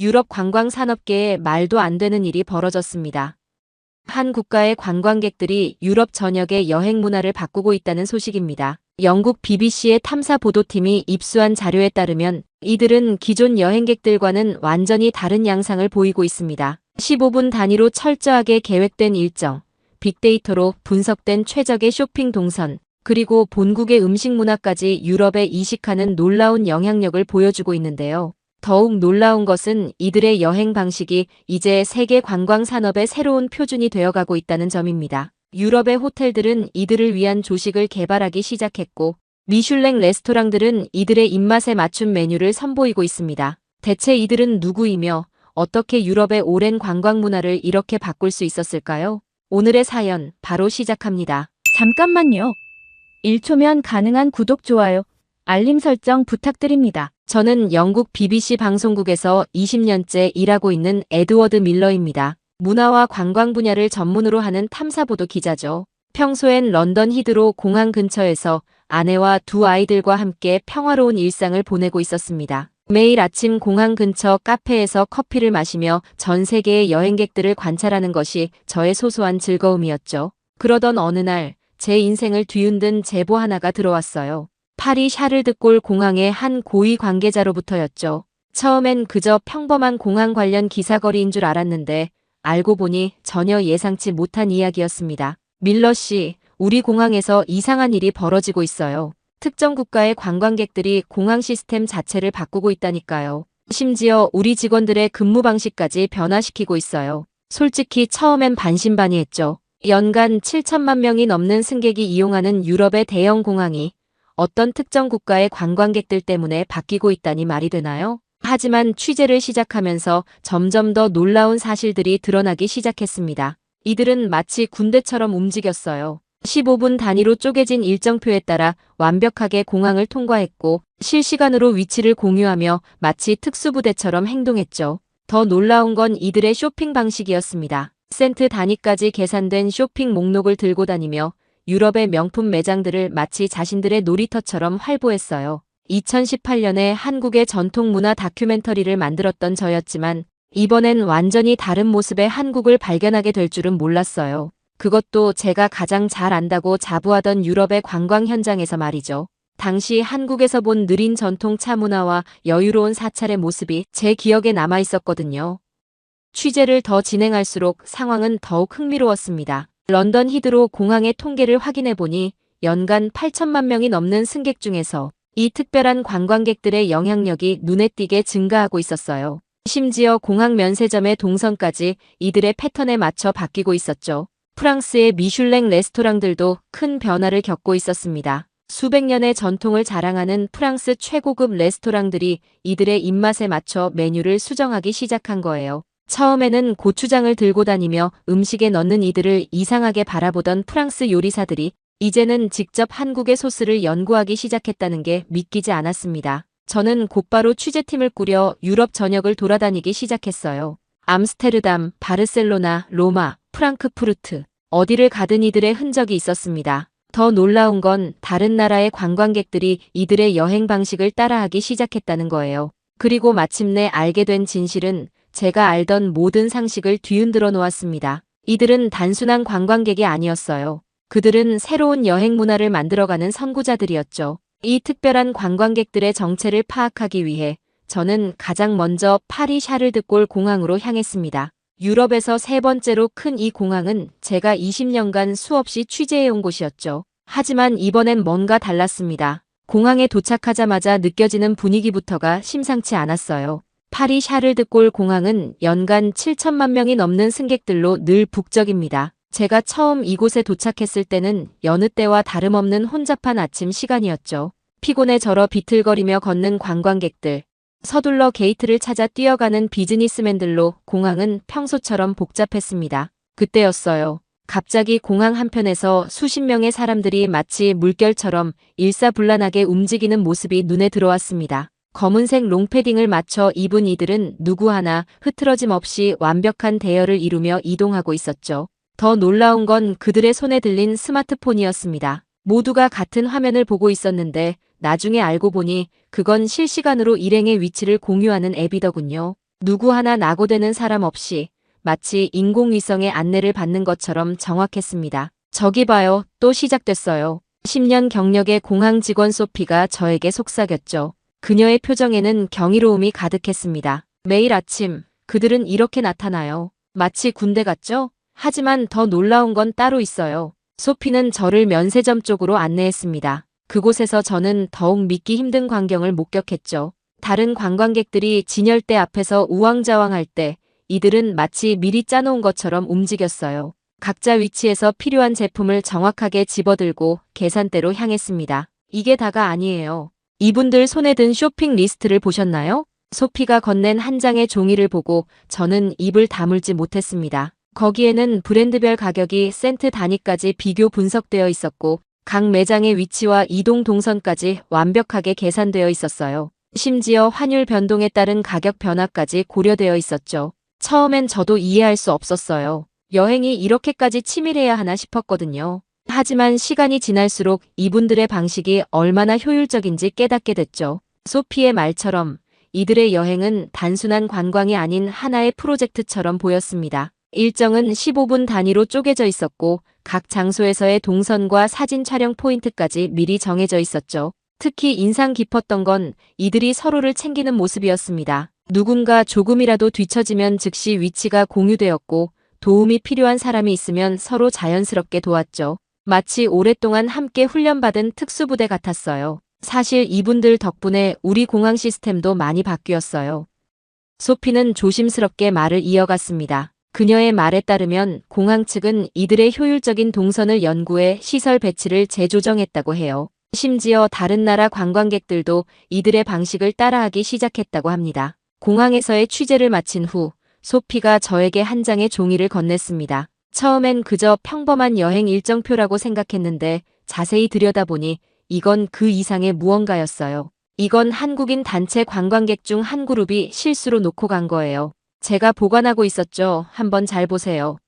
유럽 관광 산업계에 말도 안 되는 일이 벌어졌습니다. 한 국가의 관광객들이 유럽 전역의 여행 문화를 바꾸고 있다는 소식입니다. 영국 BBC의 탐사 보도팀이 입수한 자료에 따르면 이들은 기존 여행객들과는 완전히 다른 양상을 보이고 있습니다. 15분 단위로 철저하게 계획된 일정, 빅데이터로 분석된 최적의 쇼핑 동선, 그리고 본국의 음식 문화까지 유럽에 이식하는 놀라운 영향력을 보여주고 있는데요. 더욱 놀라운 것은 이들의 여행 방식이 이제 세계 관광 산업의 새로운 표준이 되어가고 있다는 점입니다. 유럽의 호텔들은 이들을 위한 조식을 개발하기 시작했고, 미슐랭 레스토랑들은 이들의 입맛에 맞춘 메뉴를 선보이고 있습니다. 대체 이들은 누구이며 어떻게 유럽의 오랜 관광 문화를 이렇게 바꿀 수 있었을까요? 오늘의 사연 바로 시작합니다. 잠깐만요. 1초면 가능한 구독, 좋아요, 알림 설정 부탁드립니다. 저는 영국 BBC 방송국에서 20년째 일하고 있는 에드워드 밀러입니다. 문화와 관광 분야를 전문으로 하는 탐사보도 기자죠. 평소엔 런던 히드로 공항 근처에서 아내와 두 아이들과 함께 평화로운 일상을 보내고 있었습니다. 매일 아침 공항 근처 카페에서 커피를 마시며 전 세계의 여행객들을 관찰하는 것이 저의 소소한 즐거움이었죠. 그러던 어느 날 제 인생을 뒤흔든 제보 하나가 들어왔어요. 파리 샤를드골 공항의 한 고위 관계자로부터였죠. 처음엔 그저 평범한 공항 관련 기사거리인 줄 알았는데 알고 보니 전혀 예상치 못한 이야기였습니다. 밀러 씨, 우리 공항에서 이상한 일이 벌어지고 있어요. 특정 국가의 관광객들이 공항 시스템 자체를 바꾸고 있다니까요. 심지어 우리 직원들의 근무 방식까지 변화시키고 있어요. 솔직히 처음엔 반신반의했죠. 연간 7천만 명이 넘는 승객이 이용하는 유럽의 대형 공항이 어떤 특정 국가의 관광객들 때문에 바뀌고 있다니 말이 되나요? 하지만 취재를 시작하면서 점점 더 놀라운 사실들이 드러나기 시작했습니다. 이들은 마치 군대처럼 움직였어요. 15분 단위로 쪼개진 일정표에 따라 완벽하게 공항을 통과했고 실시간으로 위치를 공유하며 마치 특수부대처럼 행동했죠. 더 놀라운 건 이들의 쇼핑 방식이었습니다. 센트 단위까지 계산된 쇼핑 목록을 들고 다니며 유럽의 명품 매장들을 마치 자신들의 놀이터처럼 활보했어요. 2018년에 한국의 전통 문화 다큐멘터리를 만들었던 저였지만 이번엔 완전히 다른 모습의 한국을 발견하게 될 줄은 몰랐어요. 그것도 제가 가장 잘 안다고 자부하던 유럽의 관광 현장에서 말이죠. 당시 한국에서 본 느린 전통 차 문화와 여유로운 사찰의 모습이 제 기억에 남아 있었거든요. 취재를 더 진행할수록 상황은 더욱 흥미로웠습니다. 런던 히드로 공항의 통계를 확인해 보니 연간 8천만 명이 넘는 승객 중에서 이 특별한 관광객들의 영향력이 눈에 띄게 증가하고 있었어요. 심지어 공항 면세점의 동선까지 이들의 패턴에 맞춰 바뀌고 있었죠. 프랑스의 미슐랭 레스토랑들도 큰 변화를 겪고 있었습니다. 수백 년의 전통을 자랑하는 프랑스 최고급 레스토랑들이 이들의 입맛에 맞춰 메뉴를 수정하기 시작한 거예요. 처음에는 고추장을 들고 다니며 음식에 넣는 이들을 이상하게 바라보던 프랑스 요리사들이 이제는 직접 한국의 소스를 연구하기 시작했다는 게 믿기지 않았습니다. 저는 곧바로 취재팀을 꾸려 유럽 전역을 돌아다니기 시작했어요. 암스테르담, 바르셀로나, 로마, 프랑크푸르트, 어디를 가든 이들의 흔적이 있었습니다. 더 놀라운 건 다른 나라의 관광객들이 이들의 여행 방식을 따라하기 시작했다는 거예요. 그리고 마침내 알게 된 진실은 제가 알던 모든 상식을 뒤흔들어 놓았습니다. 이들은 단순한 관광객이 아니었어요. 그들은 새로운 여행 문화를 만들어가는 선구자들이었죠. 이 특별한 관광객들의 정체를 파악하기 위해 저는 가장 먼저 파리 샤를드골 공항으로 향했습니다. 유럽에서 세 번째로 큰 이 공항은 제가 20년간 수없이 취재해온 곳이었죠. 하지만 이번엔 뭔가 달랐습니다. 공항에 도착하자마자 느껴지는 분위기부터가 심상치 않았어요. 파리 샤를드골 공항은 연간 7천만 명이 넘는 승객들로 늘 북적입니다. 제가 처음 이곳에 도착했을 때는 여느 때와 다름없는 혼잡한 아침 시간이었죠. 피곤에 절어 비틀거리며 걷는 관광객들, 서둘러 게이트를 찾아 뛰어가는 비즈니스맨들로 공항은 평소처럼 복잡했습니다. 그때였어요. 갑자기 공항 한편에서 수십 명의 사람들이 마치 물결처럼 일사불란하게 움직이는 모습이 눈에 들어왔습니다. 검은색 롱패딩을 맞춰 입은 이들은 누구 하나 흐트러짐 없이 완벽한 대열을 이루며 이동하고 있었죠. 더 놀라운 건 그들의 손에 들린 스마트폰이었습니다. 모두가 같은 화면을 보고 있었는데 나중에 알고 보니 그건 실시간으로 일행의 위치를 공유하는 앱이더군요. 누구 하나 낙오되는 사람 없이 마치 인공위성의 안내를 받는 것처럼 정확했습니다. 저기 봐요. 또 시작됐어요. 10년 경력의 공항 직원 소피가 저에게 속삭였죠. 그녀의 표정에는 경이로움이 가득했습니다. 매일 아침 그들은 이렇게 나타나요. 마치 군대 같죠? 하지만 더 놀라운 건 따로 있어요. 소피는 저를 면세점 쪽으로 안내했습니다. 그곳에서 저는 더욱 믿기 힘든 광경을 목격했죠. 다른 관광객들이 진열대 앞에서 우왕좌왕할 때 이들은 마치 미리 짜놓은 것처럼 움직였어요. 각자 위치에서 필요한 제품을 정확하게 집어들고 계산대로 향했습니다. 이게 다가 아니에요. 이분들 손에 든 쇼핑 리스트를 보셨나요? 소피가 건넨 한 장의 종이를 보고 저는 입을 다물지 못했습니다. 거기에는 브랜드별 가격이 센트 단위까지 비교 분석되어 있었고 각 매장의 위치와 이동 동선까지 완벽하게 계산되어 있었어요. 심지어 환율 변동에 따른 가격 변화까지 고려되어 있었죠. 처음엔 저도 이해할 수 없었어요. 여행이 이렇게까지 치밀해야 하나 싶었거든요. 하지만 시간이 지날수록 이분들의 방식이 얼마나 효율적인지 깨닫게 됐죠. 소피의 말처럼 이들의 여행은 단순한 관광이 아닌 하나의 프로젝트처럼 보였습니다. 일정은 15분 단위로 쪼개져 있었고 각 장소에서의 동선과 사진 촬영 포인트까지 미리 정해져 있었죠. 특히 인상 깊었던 건 이들이 서로를 챙기는 모습이었습니다. 누군가 조금이라도 뒤처지면 즉시 위치가 공유되었고 도움이 필요한 사람이 있으면 서로 자연스럽게 도왔죠. 마치 오랫동안 함께 훈련받은 특수부대 같았어요. 사실 이분들 덕분에 우리 공항 시스템도 많이 바뀌었어요. 소피는 조심스럽게 말을 이어갔습니다. 그녀의 말에 따르면 공항 측은 이들의 효율적인 동선을 연구해 시설 배치를 재조정했다고 해요. 심지어 다른 나라 관광객들도 이들의 방식을 따라하기 시작했다고 합니다. 공항에서의 취재를 마친 후 소피가 저에게 한 장의 종이를 건넸습니다. 처음엔 그저 평범한 여행 일정표라고 생각했는데 자세히 들여다보니 이건 그 이상의 무언가였어요. 이건 한국인 단체 관광객 중 한 그룹이 실수로 놓고 간 거예요. 제가 보관하고 있었죠. 한번 잘 보세요.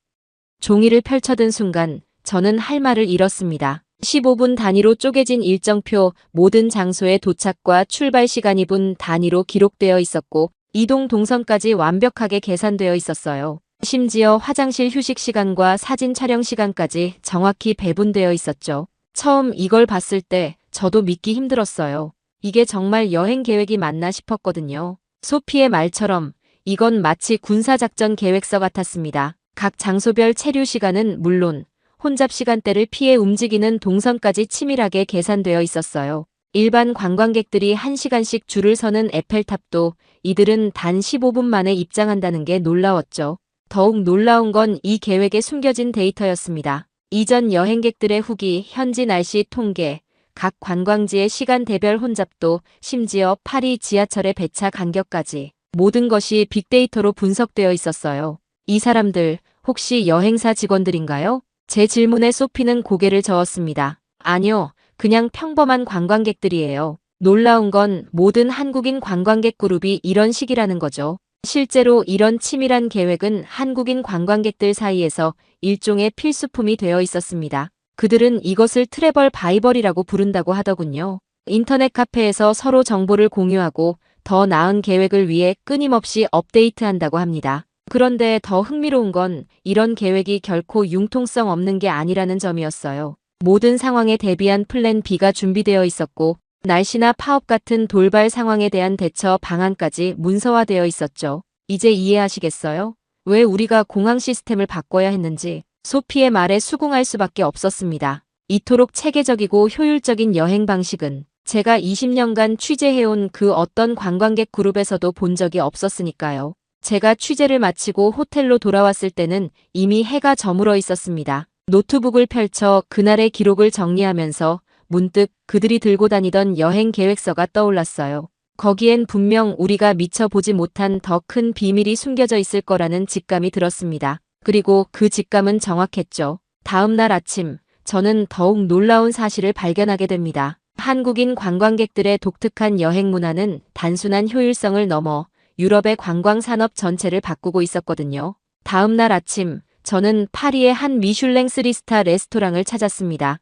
종이를 펼쳐든 순간 저는 할 말을 잃었습니다. 15분 단위로 쪼개진 일정표, 모든 장소의 도착과 출발 시간이 분 단위로 기록되어 있었고 이동 동선까지 완벽하게 계산되어 있었어요. 심지어 화장실 휴식 시간과 사진 촬영 시간까지 정확히 배분되어 있었죠. 처음 이걸 봤을 때 저도 믿기 힘들었어요. 이게 정말 여행 계획이 맞나 싶었거든요. 소피의 말처럼 이건 마치 군사작전 계획서 같았습니다. 각 장소별 체류 시간은 물론 혼잡 시간대를 피해 움직이는 동선까지 치밀하게 계산되어 있었어요. 일반 관광객들이 1시간씩 줄을 서는 에펠탑도 이들은 단 15분 만에 입장한다는 게 놀라웠죠. 더욱 놀라운 건 이 계획에 숨겨진 데이터였습니다. 이전 여행객들의 후기, 현지 날씨 통계, 각 관광지의 시간대별 혼잡도, 심지어 파리 지하철의 배차 간격까지 모든 것이 빅데이터로 분석되어 있었어요. 이 사람들 혹시 여행사 직원들인가요? 제 질문에 소피는 고개를 저었습니다. 아니요, 그냥 평범한 관광객들이에요. 놀라운 건 모든 한국인 관광객 그룹이 이런 식이라는 거죠. 실제로 이런 치밀한 계획은 한국인 관광객들 사이에서 일종의 필수품이 되어 있었습니다. 그들은 이것을 트래벌 바이벌이라고 부른다고 하더군요. 인터넷 카페에서 서로 정보를 공유하고 더 나은 계획을 위해 끊임없이 업데이트한다고 합니다. 그런데 더 흥미로운 건 이런 계획이 결코 융통성 없는 게 아니라는 점이었어요. 모든 상황에 대비한 플랜 B가 준비되어 있었고 날씨나 파업 같은 돌발 상황에 대한 대처 방안까지 문서화되어 있었죠. 이제 이해하시겠어요? 왜 우리가 공항 시스템을 바꿔야 했는지. 소피의 말에 수긍할 수밖에 없었습니다. 이토록 체계적이고 효율적인 여행 방식은 제가 20년간 취재해온 그 어떤 관광객 그룹에서도 본 적이 없었으니까요. 제가 취재를 마치고 호텔로 돌아왔을 때는 이미 해가 저물어 있었습니다. 노트북을 펼쳐 그날의 기록을 정리하면서 문득 그들이 들고 다니던 여행 계획서가 떠올랐어요. 거기엔 분명 우리가 미처 보지 못한 더 큰 비밀이 숨겨져 있을 거라는 직감이 들었습니다. 그리고 그 직감은 정확했죠. 다음 날 아침, 저는 더욱 놀라운 사실을 발견하게 됩니다. 한국인 관광객들의 독특한 여행 문화는 단순한 효율성을 넘어 유럽의 관광 산업 전체를 바꾸고 있었거든요. 다음 날 아침, 저는 파리의 한 미슐랭 3스타 레스토랑을 찾았습니다.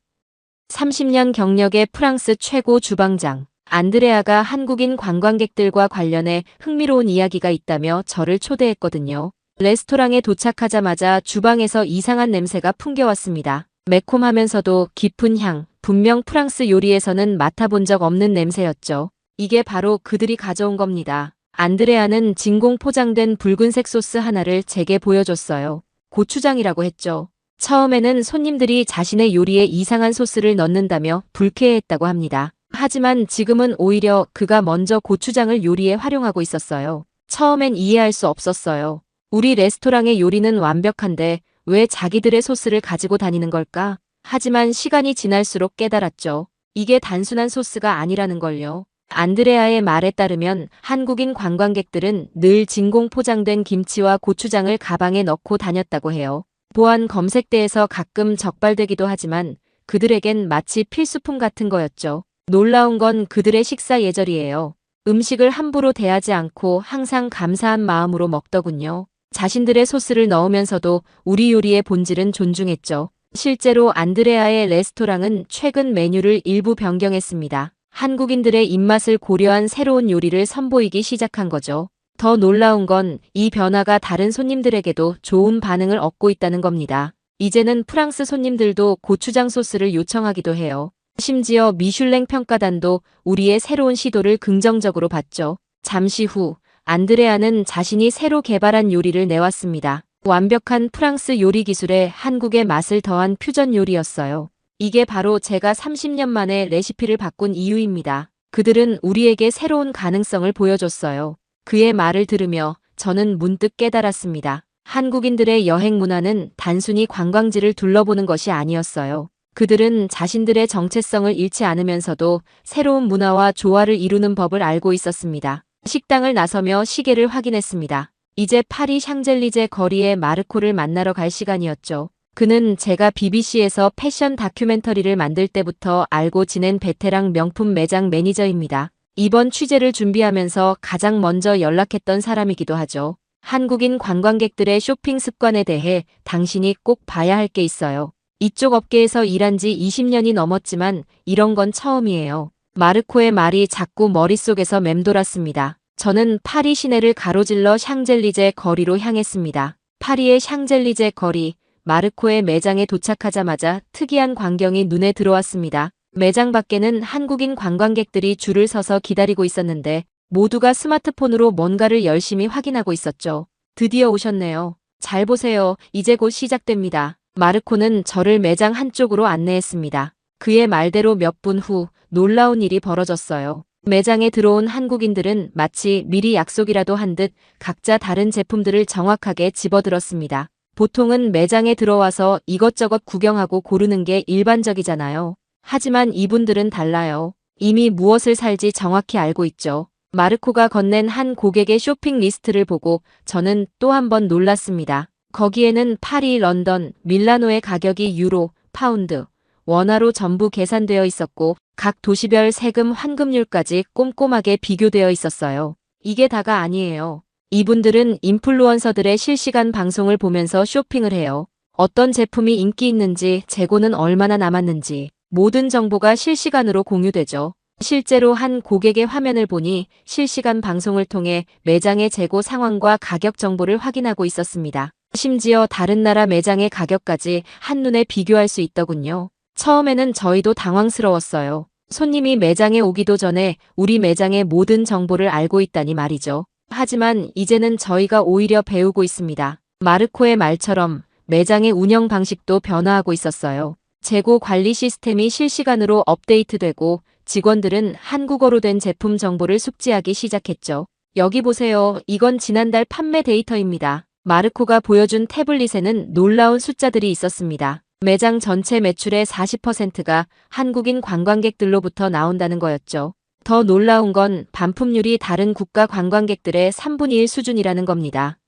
30년 경력의 프랑스 최고 주방장, 안드레아가 한국인 관광객들과 관련해 흥미로운 이야기가 있다며 저를 초대했거든요. 레스토랑에 도착하자마자 주방에서 이상한 냄새가 풍겨왔습니다. 매콤하면서도 깊은 향, 분명 프랑스 요리에서는 맡아본 적 없는 냄새였죠. 이게 바로 그들이 가져온 겁니다. 안드레아는 진공 포장된 붉은색 소스 하나를 제게 보여줬어요. 고추장이라고 했죠. 처음에는 손님들이 자신의 요리에 이상한 소스를 넣는다며 불쾌해했다고 합니다. 하지만 지금은 오히려 그가 먼저 고추장을 요리에 활용하고 있었어요. 처음엔 이해할 수 없었어요. 우리 레스토랑의 요리는 완벽한데 왜 자기들의 소스를 가지고 다니는 걸까? 하지만 시간이 지날수록 깨달았죠. 이게 단순한 소스가 아니라는 걸요. 안드레아의 말에 따르면 한국인 관광객들은 늘 진공 포장된 김치와 고추장을 가방에 넣고 다녔다고 해요. 보안 검색대에서 가끔 적발되기도 하지만 그들에겐 마치 필수품 같은 거였죠. 놀라운 건 그들의 식사 예절이에요. 음식을 함부로 대하지 않고 항상 감사한 마음으로 먹더군요. 자신들의 소스를 넣으면서도 우리 요리의 본질은 존중했죠. 실제로 안드레아의 레스토랑은 최근 메뉴를 일부 변경했습니다. 한국인들의 입맛을 고려한 새로운 요리를 선보이기 시작한 거죠. 더 놀라운 건 이 변화가 다른 손님들에게도 좋은 반응을 얻고 있다는 겁니다. 이제는 프랑스 손님들도 고추장 소스를 요청하기도 해요. 심지어 미슐랭 평가단도 우리의 새로운 시도를 긍정적으로 봤죠. 잠시 후 안드레아는 자신이 새로 개발한 요리를 내왔습니다. 완벽한 프랑스 요리 기술에 한국의 맛을 더한 퓨전 요리였어요. 이게 바로 제가 30년 만에 레시피를 바꾼 이유입니다. 그들은 우리에게 새로운 가능성을 보여줬어요. 그의 말을 들으며 저는 문득 깨달았습니다. 한국인들의 여행 문화는 단순히 관광지를 둘러보는 것이 아니었어요. 그들은 자신들의 정체성을 잃지 않으면서도 새로운 문화와 조화를 이루는 법을 알고 있었습니다. 식당을 나서며 시계를 확인했습니다. 이제 파리 샹젤리제 거리의 마르코를 만나러 갈 시간이었죠. 그는 제가 BBC에서 패션 다큐멘터리를 만들 때부터 알고 지낸 베테랑 명품 매장 매니저입니다. 이번 취재를 준비하면서 가장 먼저 연락했던 사람이기도 하죠. 한국인 관광객들의 쇼핑 습관에 대해 당신이 꼭 봐야 할 게 있어요. 이쪽 업계에서 일한 지 20년이 넘었지만 이런 건 처음이에요. 마르코의 말이 자꾸 머릿속에서 맴돌았습니다. 저는 파리 시내를 가로질러 샹젤리제 거리로 향했습니다. 파리의 샹젤리제 거리, 마르코의 매장에 도착하자마자 특이한 광경이 눈에 들어왔습니다. 매장 밖에는 한국인 관광객들이 줄을 서서 기다리고 있었는데 모두가 스마트폰으로 뭔가를 열심히 확인하고 있었죠. 드디어 오셨네요. 잘 보세요. 이제 곧 시작됩니다. 마르코는 저를 매장 한쪽으로 안내했습니다. 그의 말대로 몇 분 후 놀라운 일이 벌어졌어요. 매장에 들어온 한국인들은 마치 미리 약속이라도 한 듯 각자 다른 제품들을 정확하게 집어들었습니다. 보통은 매장에 들어와서 이것저것 구경하고 고르는 게 일반적이잖아요. 하지만 이분들은 달라요. 이미 무엇을 살지 정확히 알고 있죠. 마르코가 건넨 한 고객의 쇼핑 리스트를 보고 저는 또 한 번 놀랐습니다. 거기에는 파리, 런던, 밀라노의 가격이 유로, 파운드, 원화로 전부 계산되어 있었고 각 도시별 세금 환급률까지 꼼꼼하게 비교되어 있었어요. 이게 다가 아니에요. 이분들은 인플루언서들의 실시간 방송을 보면서 쇼핑을 해요. 어떤 제품이 인기 있는지, 재고는 얼마나 남았는지 모든 정보가 실시간으로 공유되죠. 실제로 한 고객의 화면을 보니 실시간 방송을 통해 매장의 재고 상황과 가격 정보를 확인하고 있었습니다. 심지어 다른 나라 매장의 가격까지 한눈에 비교할 수 있더군요. 처음에는 저희도 당황스러웠어요. 손님이 매장에 오기도 전에 우리 매장의 모든 정보를 알고 있다니 말이죠. 하지만 이제는 저희가 오히려 배우고 있습니다. 마르코의 말처럼 매장의 운영 방식도 변화하고 있었어요. 재고 관리 시스템이 실시간으로 업데이트되고 직원들은 한국어로 된 제품 정보를 숙지하기 시작했죠. 여기 보세요. 이건 지난달 판매 데이터입니다. 마르코가 보여준 태블릿에는 놀라운 숫자들이 있었습니다. 매장 전체 매출의 40%가 한국인 관광객들로부터 나온다는 거였죠. 더 놀라운 건 반품률이 다른 국가 관광객들의 3분의 1 수준이라는 겁니다.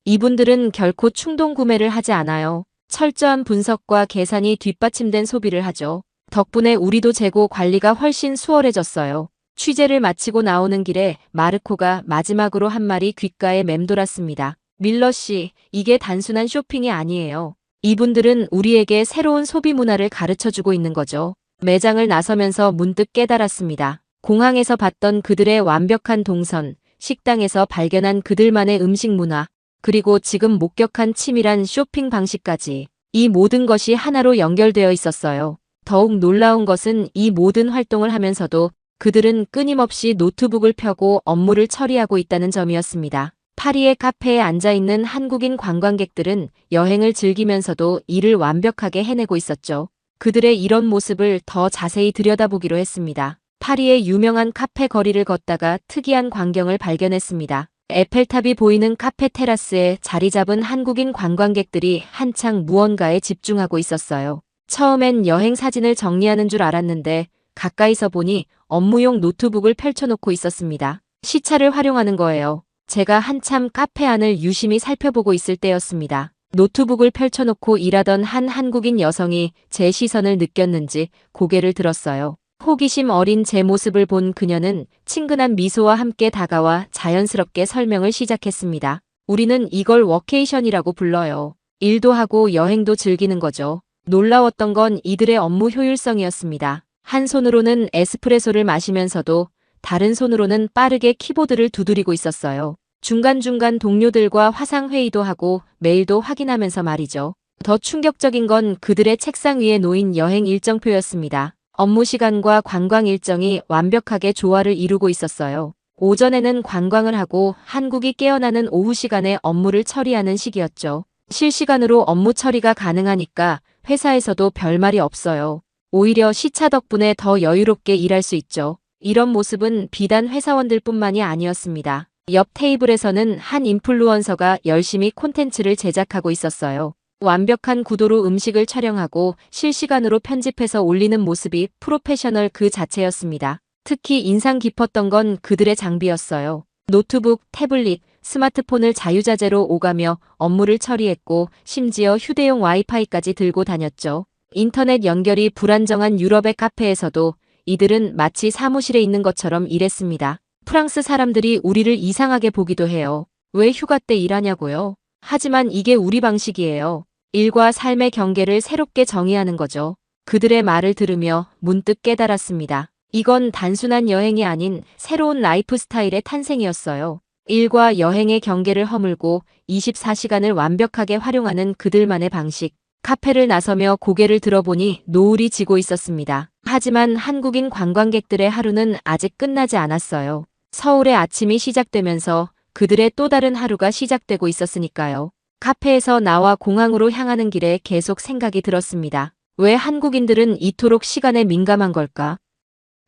이분들은 결코 충동 구매를 하지 않아요. 철저한 분석과 계산이 뒷받침된 소비를 하죠. 덕분에 우리도 재고 관리가 훨씬 수월해졌어요. 취재를 마치고 나오는 길에 마르코가 마지막으로 한 말이 귓가에 맴돌았습니다. 밀러 씨, 이게 단순한 쇼핑이 아니에요. 이분들은 우리에게 새로운 소비 문화를 가르쳐주고 있는 거죠. 매장을 나서면서 문득 깨달았습니다. 공항에서 봤던 그들의 완벽한 동선, 식당에서 발견한 그들만의 음식 문화, 그리고 지금 목격한 치밀한 쇼핑 방식까지 이 모든 것이 하나로 연결되어 있었어요. 더욱 놀라운 것은 이 모든 활동을 하면서도 그들은 끊임없이 노트북을 펴고 업무를 처리하고 있다는 점이었습니다. 파리의 카페에 앉아있는 한국인 관광객들은 여행을 즐기면서도 일을 완벽하게 해내고 있었죠. 그들의 이런 모습을 더 자세히 들여다보기로 했습니다. 파리의 유명한 카페 거리를 걷다가 특이한 광경을 발견했습니다. 에펠탑이 보이는 카페 테라스에 자리 잡은 한국인 관광객들이 한창 무언가에 집중하고 있었어요. 처음엔 여행 사진을 정리하는 줄 알았는데 가까이서 보니 업무용 노트북을 펼쳐놓고 있었습니다. 시차를 활용하는 거예요. 제가 한참 카페 안을 유심히 살펴보고 있을 때였습니다. 노트북을 펼쳐놓고 일하던 한 한국인 여성이 제 시선을 느꼈는지 고개를 들었어요. 호기심 어린 제 모습을 본 그녀는 친근한 미소와 함께 다가와 자연스럽게 설명을 시작했습니다. 우리는 이걸 워케이션이라고 불러요. 일도 하고 여행도 즐기는 거죠. 놀라웠던 건 이들의 업무 효율성이었습니다. 한 손으로는 에스프레소를 마시면서도 다른 손으로는 빠르게 키보드를 두드리고 있었어요. 중간중간 동료들과 화상회의도 하고 메일도 확인하면서 말이죠. 더 충격적인 건 그들의 책상 위에 놓인 여행 일정표였습니다. 업무 시간과 관광 일정이 완벽하게 조화를 이루고 있었어요. 오전에는 관광을 하고 한국이 깨어나는 오후 시간에 업무를 처리하는 시기였죠. 실시간으로 업무 처리가 가능하니까 회사에서도 별말이 없어요. 오히려 시차 덕분에 더 여유롭게 일할 수 있죠. 이런 모습은 비단 회사원들뿐만이 아니었습니다. 옆 테이블에서는 한 인플루언서가 열심히 콘텐츠를 제작하고 있었어요. 완벽한 구도로 음식을 촬영하고 실시간으로 편집해서 올리는 모습이 프로페셔널 그 자체였습니다. 특히 인상 깊었던 건 그들의 장비였어요. 노트북, 태블릿, 스마트폰을 자유자재로 오가며 업무를 처리했고 심지어 휴대용 와이파이까지 들고 다녔죠. 인터넷 연결이 불안정한 유럽의 카페에서도 이들은 마치 사무실에 있는 것처럼 일했습니다. 프랑스 사람들이 우리를 이상하게 보기도 해요. 왜 휴가 때 일하냐고요? 하지만 이게 우리 방식이에요. 일과 삶의 경계를 새롭게 정의하는 거죠. 그들의 말을 들으며 문득 깨달았습니다. 이건 단순한 여행이 아닌 새로운 라이프 스타일의 탄생이었어요. 일과 여행의 경계를 허물고 24시간을 완벽하게 활용하는 그들만의 방식. 카페를 나서며 고개를 들어보니 노을이 지고 있었습니다. 하지만 한국인 관광객들의 하루는 아직 끝나지 않았어요. 서울의 아침이 시작되면서 그들의 또 다른 하루가 시작되고 있었으니까요. 카페에서 나와 공항으로 향하는 길에 계속 생각이 들었습니다. 왜 한국인들은 이토록 시간에 민감한 걸까?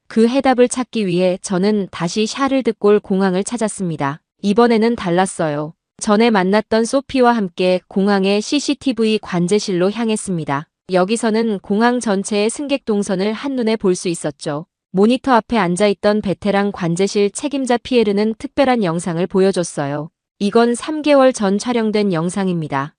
그 해답을 찾기 위해 저는 다시 샤를 드골 공항을 찾았습니다. 이번에는 달랐어요. 전에 만났던 소피와 함께 공항의 CCTV 관제실로 향했습니다. 여기서는 공항 전체의 승객 동선을 한눈에 볼 수 있었죠. 모니터 앞에 앉아있던 베테랑 관제실 책임자 피에르는 특별한 영상을 보여줬어요. 이건 3개월 전 촬영된 영상입니다.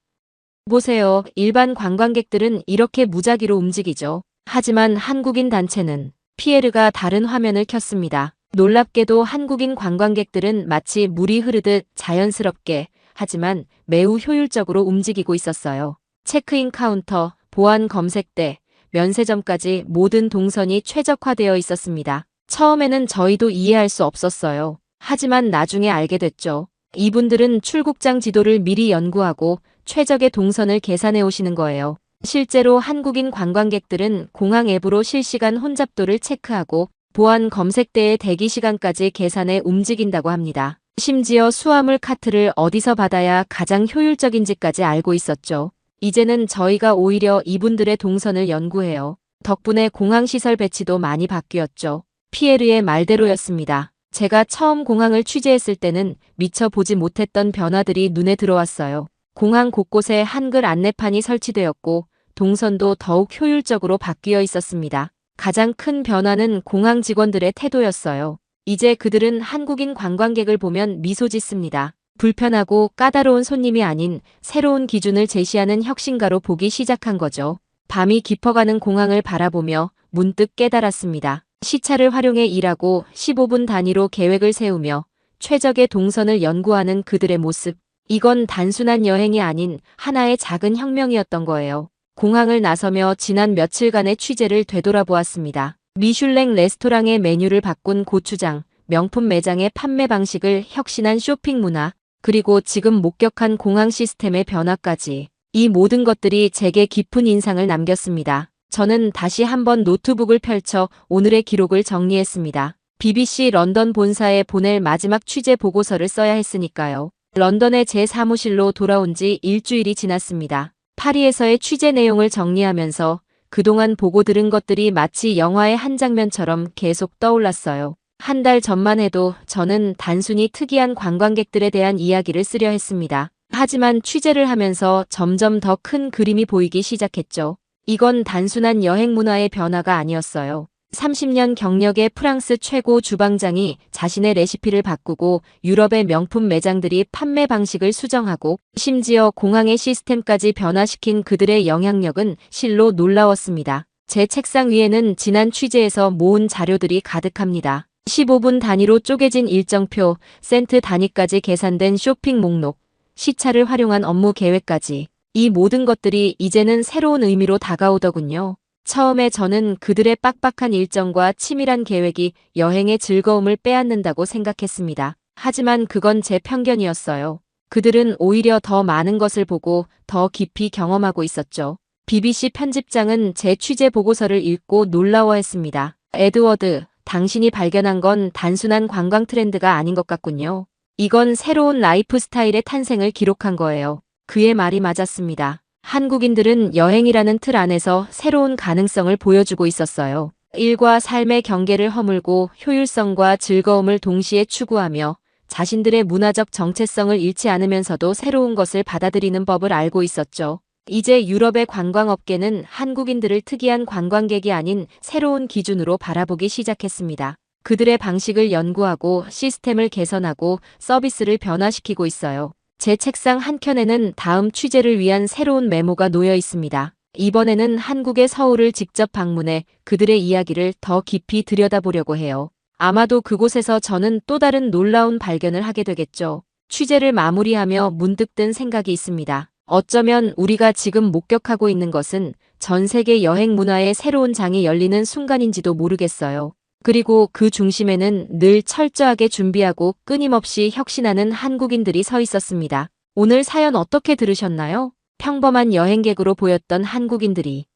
보세요. 일반 관광객들은 이렇게 무작위로 움직이죠. 하지만 한국인 단체는 피에르가 다른 화면을 켰습니다. 놀랍게도 한국인 관광객들은 마치 물이 흐르듯 자연스럽게 하지만 매우 효율적으로 움직이고 있었어요. 체크인 카운터, 보안 검색대, 면세점까지 모든 동선이 최적화되어 있었습니다. 처음에는 저희도 이해할 수 없었어요. 하지만 나중에 알게 됐죠. 이분들은 출국장 지도를 미리 연구하고 최적의 동선을 계산해 오시는 거예요. 실제로 한국인 관광객들은 공항 앱으로 실시간 혼잡도를 체크하고 보안 검색대의 대기 시간까지 계산해 움직인다고 합니다. 심지어 수화물 카트를 어디서 받아야 가장 효율적인지까지 알고 있었죠. 이제는 저희가 오히려 이분들의 동선을 연구해요. 덕분에 공항 시설 배치도 많이 바뀌었죠. 피에르의 말대로였습니다. 제가 처음 공항을 취재했을 때는 미처 보지 못했던 변화들이 눈에 들어왔어요. 공항 곳곳에 한글 안내판이 설치되었고 동선도 더욱 효율적으로 바뀌어 있었습니다. 가장 큰 변화는 공항 직원들의 태도였어요. 이제 그들은 한국인 관광객을 보면 미소 짓습니다. 불편하고 까다로운 손님이 아닌 새로운 기준을 제시하는 혁신가로 보기 시작한 거죠. 밤이 깊어가는 공항을 바라보며 문득 깨달았습니다. 시차를 활용해 일하고 15분 단위로 계획을 세우며 최적의 동선을 연구하는 그들의 모습. 이건 단순한 여행이 아닌 하나의 작은 혁명이었던 거예요. 공항을 나서며 지난 며칠간의 취재를 되돌아보았습니다. 미슐랭 레스토랑의 메뉴를 바꾼 고추장, 명품 매장의 판매 방식을 혁신한 쇼핑 문화, 그리고 지금 목격한 공항 시스템의 변화까지. 이 모든 것들이 제게 깊은 인상을 남겼습니다. 저는 다시 한번 노트북을 펼쳐 오늘의 기록을 정리했습니다. BBC 런던 본사에 보낼 마지막 취재 보고서를 써야 했으니까요. 런던의 제 사무실로 돌아온 지 일주일이 지났습니다. 파리에서의 취재 내용을 정리하면서 그동안 보고 들은 것들이 마치 영화의 한 장면처럼 계속 떠올랐어요. 한 달 전만 해도 저는 단순히 특이한 관광객들에 대한 이야기를 쓰려 했습니다. 하지만 취재를 하면서 점점 더 큰 그림이 보이기 시작했죠. 이건 단순한 여행 문화의 변화가 아니었어요. 30년 경력의 프랑스 최고 주방장이 자신의 레시피를 바꾸고 유럽의 명품 매장들이 판매 방식을 수정하고 심지어 공항의 시스템까지 변화시킨 그들의 영향력은 실로 놀라웠습니다. 제 책상 위에는 지난 취재에서 모은 자료들이 가득합니다. 15분 단위로 쪼개진 일정표, 센트 단위까지 계산된 쇼핑 목록, 시차를 활용한 업무 계획까지. 이 모든 것들이 이제는 새로운 의미로 다가오더군요. 처음에 저는 그들의 빡빡한 일정과 치밀한 계획이 여행의 즐거움을 빼앗는다고 생각했습니다. 하지만 그건 제 편견이었어요. 그들은 오히려 더 많은 것을 보고 더 깊이 경험하고 있었죠. BBC 편집장은 제 취재 보고서를 읽고 놀라워했습니다. 에드워드, 당신이 발견한 건 단순한 관광 트렌드가 아닌 것 같군요. 이건 새로운 라이프 스타일의 탄생을 기록한 거예요. 그의 말이 맞았습니다. 한국인들은 여행이라는 틀 안에서 새로운 가능성을 보여주고 있었어요. 일과 삶의 경계를 허물고 효율성과 즐거움을 동시에 추구하며 자신들의 문화적 정체성을 잃지 않으면서도 새로운 것을 받아들이는 법을 알고 있었죠. 이제 유럽의 관광업계는 한국인들을 특이한 관광객이 아닌 새로운 기준으로 바라보기 시작했습니다. 그들의 방식을 연구하고 시스템을 개선하고 서비스를 변화시키고 있어요. 제 책상 한켠에는 다음 취재를 위한 새로운 메모가 놓여 있습니다. 이번에는 한국의 서울을 직접 방문해 그들의 이야기를 더 깊이 들여다보려고 해요. 아마도 그곳에서 저는 또 다른 놀라운 발견을 하게 되겠죠. 취재를 마무리하며 문득 든 생각이 있습니다. 어쩌면 우리가 지금 목격하고 있는 것은 전 세계 여행 문화의 새로운 장이 열리는 순간인지도 모르겠어요. 그리고 그 중심에는 늘 철저하게 준비하고 끊임없이 혁신하는 한국인들이 서 있었습니다. 오늘 사연 어떻게 들으셨나요? 평범한 여행객으로 보였던 한국인들이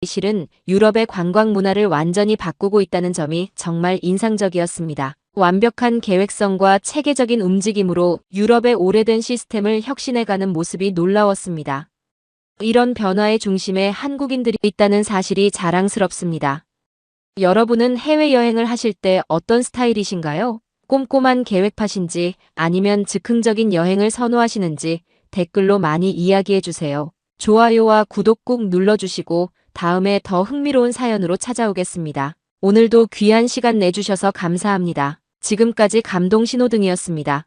실은 유럽의 관광 문화를 완전히 바꾸고 있다는 점이 정말 인상적이었습니다. 완벽한 계획성과 체계적인 움직임으로 유럽의 오래된 시스템을 혁신해가는 모습이 놀라웠습니다. 이런 변화의 중심에 한국인들이 있다는 사실이 자랑스럽습니다. 여러분은 해외여행을 하실 때 어떤 스타일이신가요? 꼼꼼한 계획파신지 아니면 즉흥적인 여행을 선호하시는지 댓글로 많이 이야기해주세요. 좋아요와 구독 꾹 눌러주시고 다음에 더 흥미로운 사연으로 찾아오겠습니다. 오늘도 귀한 시간 내주셔서 감사합니다. 지금까지 감동신호등이었습니다.